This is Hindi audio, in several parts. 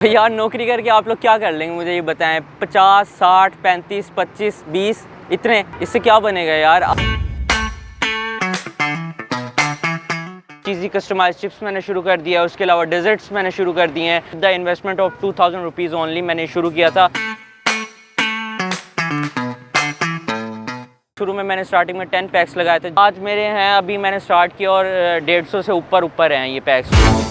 यार नौकरी करके आप लोग क्या कर लेंगे मुझे ये बताएं। 50, 60, 35, 25, 20 इतने, इससे क्या बनेगा यार। चीज़ी कस्टमाइज चिप्स मैंने शुरू कर दिया, उसके अलावा डेजर्ट्स मैंने शुरू कर दिए हैं। The investment of 2000 rupees only मैंने शुरू किया था। शुरू में मैंने स्टार्टिंग में 10 पैक्स लगाए थे। आज मेरे हैं, अभी मैंने स्टार्ट किया और 150 से ऊपर हैं ये पैक्स।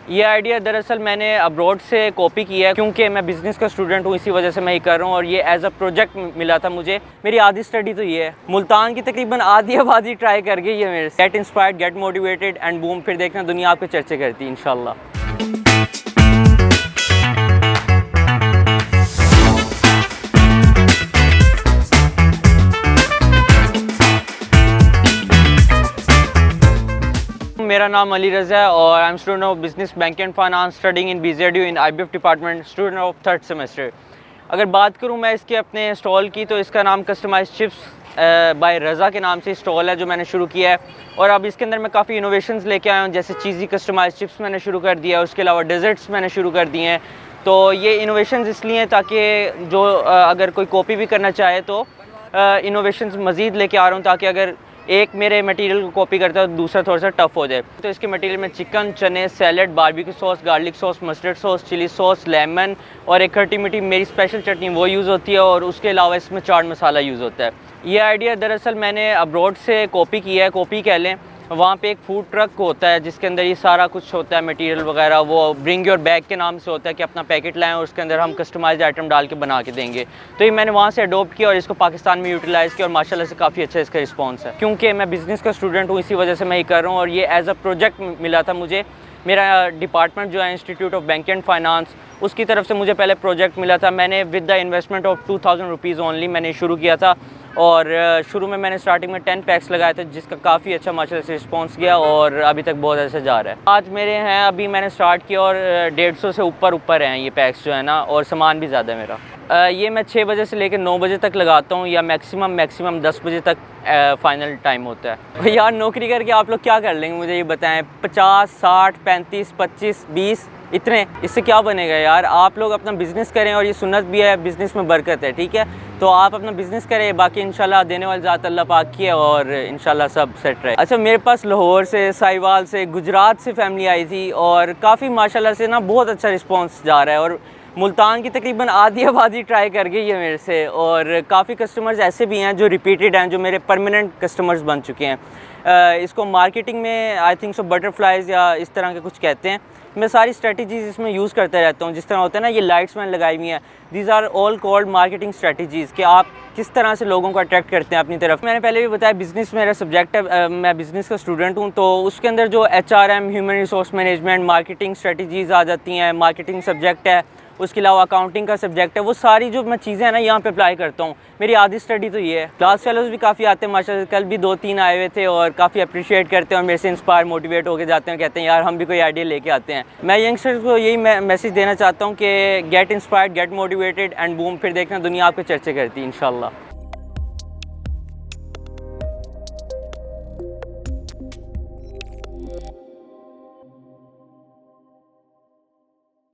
ये आइडिया दरअसल मैंने अब्रॉड से कॉपी किया है, क्योंकि मैं बिज़नेस का स्टूडेंट हूँ, इसी वजह से मैं ये कर रहा हूँ। और ये एज अ प्रोजेक्ट मिला था मुझे। मेरी आधी स्टडी तो ये है, मुल्तान की तकरीबन आधी आबादी ट्राई कर गई है मेरे से। Get inspired, get motivated and boom, फिर देखना दुनिया आपके चर्चे करती है इंशाल्लाह। मेरा नाम अली रज़ा है और I am student of business bank and finance, studying in BZU in IBF department, student of 3rd semester. अगर बात करूं मैं इसके अपने स्टॉल की, तो इसका नाम कस्टमाइज चिप्स बाय रज़ा के नाम से स्टॉल है जो मैंने शुरू किया है। और अब इसके अंदर मैं काफ़ी इनोवेशंस लेके आया हूँ, जैसे चीज़ी कस्टमाइज चिप्स मैंने शुरू कर दिया है, उसके अलावा डेजर्ट्स मैंने शुरू कर दिए हैं। तो ये इनोवेशंस इसलिए हैं ताकि जो अगर कोई कॉपी भी करना चाहे तो इनोवेशंस मज़ीद लेके आ रहा हूँ, ताकि अगर एक मेरे मटेरियल को कॉपी करता है तो दूसरा थोड़ा सा टफ हो जाए। तो इसके मटेरियल में चिकन, चने, salad, barbecue sauce, garlic sauce, mustard sauce, chilli sauce, lemon और एक खट्टी मीठी मेरी स्पेशल चटनी वो यूज़ होती है। और उसके अलावा इसमें चाट मसाला यूज़ होता है। ये आइडिया दरअसल मैंने अब्रॉड से कॉपी किया है, कॉपी कह लें। वहाँ पे एक फूड ट्रक होता है जिसके अंदर ये सारा कुछ होता है, मटेरियल वगैरह। वो ब्रिंग योर बैग के नाम से होता है कि अपना पैकेट लाएं और उसके अंदर हम कस्टमाइज्ड आइटम डाल के बना के देंगे। तो ये मैंने वहाँ से अडोप्ट किया और इसको पाकिस्तान में यूटिलाइज़ किया और माशाल्लाह से काफ़ी अच्छा इसका रिस्पॉन्स है। क्योंकि मैं बिज़नेस का स्टूडेंट हूँ, इसी वजह से मैं ये कर रहा हूँ। और ये एज अ प्रोजेक्ट मिला था मुझे। मेरा डिपार्टमेंट जो है institute of bank and finance, उसकी तरफ से मुझे पहले प्रोजेक्ट मिला था। मैंने with the investment of 2000 rupees only मैंने शुरू किया था। और शुरू में मैंने स्टार्टिंग में 10 पैक्स लगाए थे, जिसका काफ़ी अच्छा माशाल्लाह से रिस्पॉन्स गया और अभी तक बहुत अच्छा जा रहा है। आज मेरे हैं, अभी मैंने स्टार्ट किया और 150 से ऊपर हैं ये पैक्स जो है ना, और सामान भी ज़्यादा है मेरा। ये मैं 6 बजे से लेकर 9 बजे तक लगाता हूँ, या मैक्सिमम 10 बजे तक फाइनल टाइम होता है। यार नौकरी करके आप लोग क्या कर लेंगे मुझे ये बताएं। 50, 60, 35, 25, 20 इतने, इससे क्या बनेगा यार। आप लोग अपना बिज़नेस करें, और ये सुन्नत भी है, बिज़नेस में बरकत है, ठीक है। तो आप अपना बिज़नेस करें, बाकी इंशाल्लाह देने वाली ज़ात अल्लाह पाक की है और इंशाल्लाह सब सेट रहे। अच्छा, मेरे पास लाहौर से, साहिवाल से, गुजरात से फैमिली आई थी और काफ़ी माशाल्लाह से ना बहुत अच्छा रिस्पॉन्स जा रहा है। और मुल्तान की तकरीबन आधी आबादी ट्राई कर गई है मेरे से। और काफ़ी कस्टमर्स ऐसे भी हैं जो रिपीटेड हैं, जो मेरे परमानेंट कस्टमर्स बन चुके हैं। इसको मार्केटिंग में आई थिंक सो बटरफ्लाइज या इस तरह के कुछ कहते हैं। मैं सारी स्ट्रेटजीज इसमें यूज़ करता रहता हूँ। जिस तरह होता है ना, ये लाइट्स मैंने लगाई हुई हैं, these are all called marketing strategies, कि आप किस तरह से लोगों को अट्रैक्ट करते हैं अपनी तरफ। मैंने पहले भी बताया बिज़नेस मेरा सब्जेक्ट है, मैं बिज़नेस का स्टूडेंट हूँ। तो उसके अंदर जो HRM, human resource management, marketing strategies आ जाती हैं, मार्केटिंग सब्जेक्ट है, उसके अलावा अकाउंटिंग का सब्जेक्ट है। वो सारी जो मैं चीज़ें हैं ना यहाँ पे अप्लाई करता हूँ। मेरी आधी स्टडी तो ये है। क्लास फेलोज़ भी काफ़ी आते हैं माशाल्लाह। कल भी 2-3 आए हुए थे और काफ़ी अप्रिशिएट करते हैं और मेरे से इंस्पायर, मोटिवेट होकर जाते हैं, कहते हैं यार हम भी कोई आइडिया लेके आते हैं। मैं यंगस्टर्स को यही मैसेज देना चाहता हूँ कि get inspired, get motivated and boom, फिर देखना दुनिया आपके चर्चे करती है इंशाल्लाह।